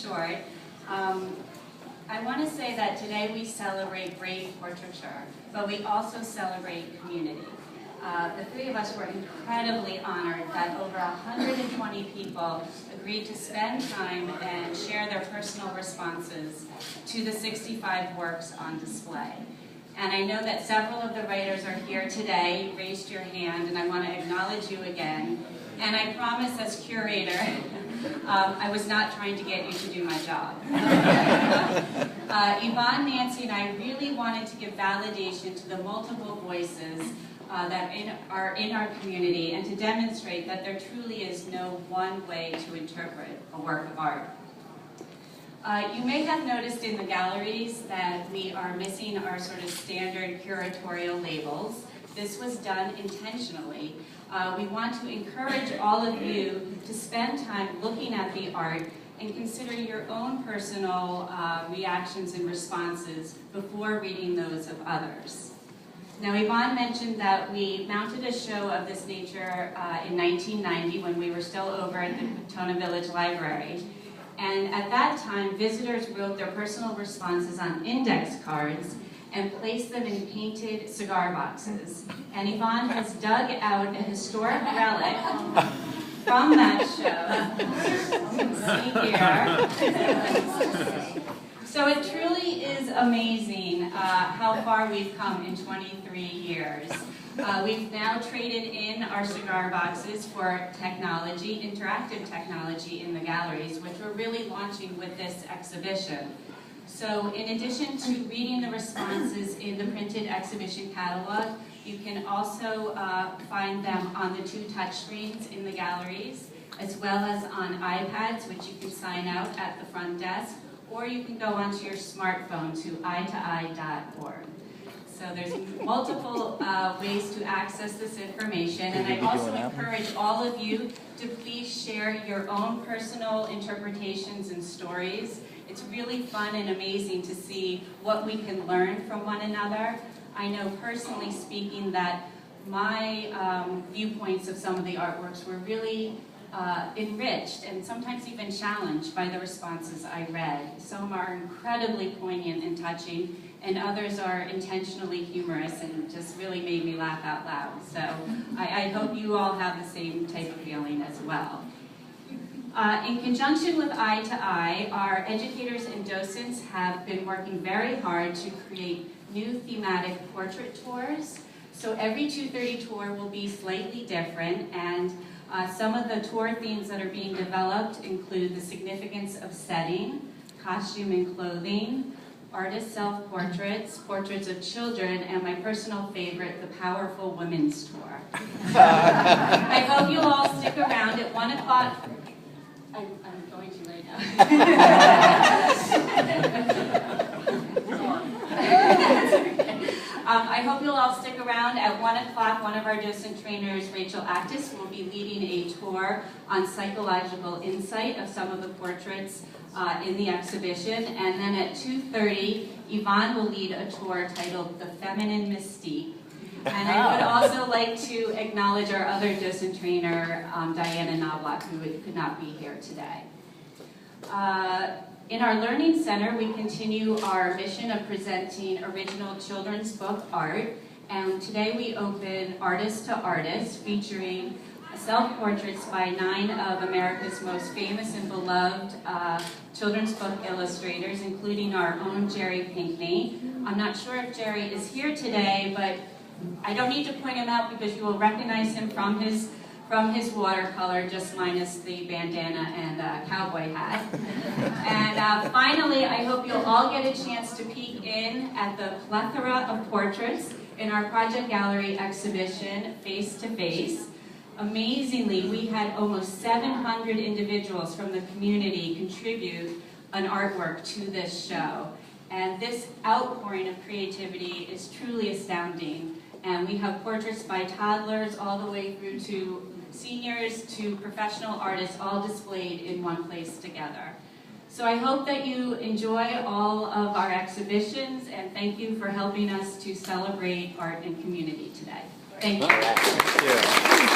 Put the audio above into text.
short. I want to say that today we celebrate brave portraiture, but we also celebrate community. The three of us were incredibly honored that over 120 people agreed to spend time and share their personal responses to the 65 works on display. And I know that several of the writers are here today, raised your hand, and I want to acknowledge you again. And I promise as curator, I was not trying to get you to do my job. Yvonne, Nancy, and I really wanted to give validation to the multiple voices that are in our community and to demonstrate that there truly is no one way to interpret a work of art. You may have noticed in the galleries that we are missing our sort of standard curatorial labels. This was done intentionally. We want to encourage all of you to spend time looking at the art and consider your own personal reactions and responses before reading those of others. Now, Yvonne mentioned that we mounted a show of this nature in 1990 when we were still over at the Pontona Village Library. And at that time, visitors wrote their personal responses on index cards and placed them in painted cigar boxes. And Yvonne has dug out a historic relic from that show. You can see here. So it truly is amazing how far we've come in 23 years. We've now traded in our cigar boxes for technology, interactive technology in the galleries, which we're really launching with this exhibition. So in addition to reading the responses in the printed exhibition catalog, you can also find them on the 2 touchscreens in the galleries, as well as on iPads, which you can sign out at the front desk, or you can go onto your smartphone to eye2eye.org. So there's multiple ways to access this information, and I also encourage all of you to please share your own personal interpretations and stories. It's really fun and amazing to see what we can learn from one another. I know personally speaking that my viewpoints of some of the artworks were really enriched and sometimes even challenged by the responses I read. Some are incredibly poignant and touching, and others are intentionally humorous and just really made me laugh out loud. So I hope you all have the same type of feeling as well. In conjunction with Eye2Eye, our educators and docents have been working very hard to create new thematic portrait tours. So every 2:30 tour will be slightly different, and some of the tour themes that are being developed include the significance of setting, costume and clothing, artist self-portraits, portraits of children, and my personal favorite, the Powerful Women's Tour. I hope you'll all stick around at 1 o'clock. I'm going to right now. I hope you'll all stick around. At 1 o'clock, one of our docent trainers, Rachel Actis, will be leading a tour on psychological insight of some of the portraits in the exhibition. And then at 2:30, Yvonne will lead a tour titled The Feminine Mystique. And I would also like to acknowledge our other docent trainer, Diana Knobloch, who could not be here today. In our Learning Center, we continue our mission of presenting original children's book art. And today we open Artist to Artist, featuring self-portraits by 9 of America's most famous and beloved children's book illustrators, including our own Jerry Pinkney. I'm not sure if Jerry is here today, but I don't need to point him out because you will recognize him from his watercolor, just minus the bandana and cowboy hat. And finally, I hope you'll all get a chance to peek in at the plethora of portraits in our Project Gallery exhibition, Face to Face. Amazingly, we had almost 700 individuals from the community contribute an artwork to this show. And this outpouring of creativity is truly astounding. And we have portraits by toddlers all the way through to seniors to professional artists, all displayed in one place together. So I hope that you enjoy all of our exhibitions, and thank you for helping us to celebrate art and community today. Thank you.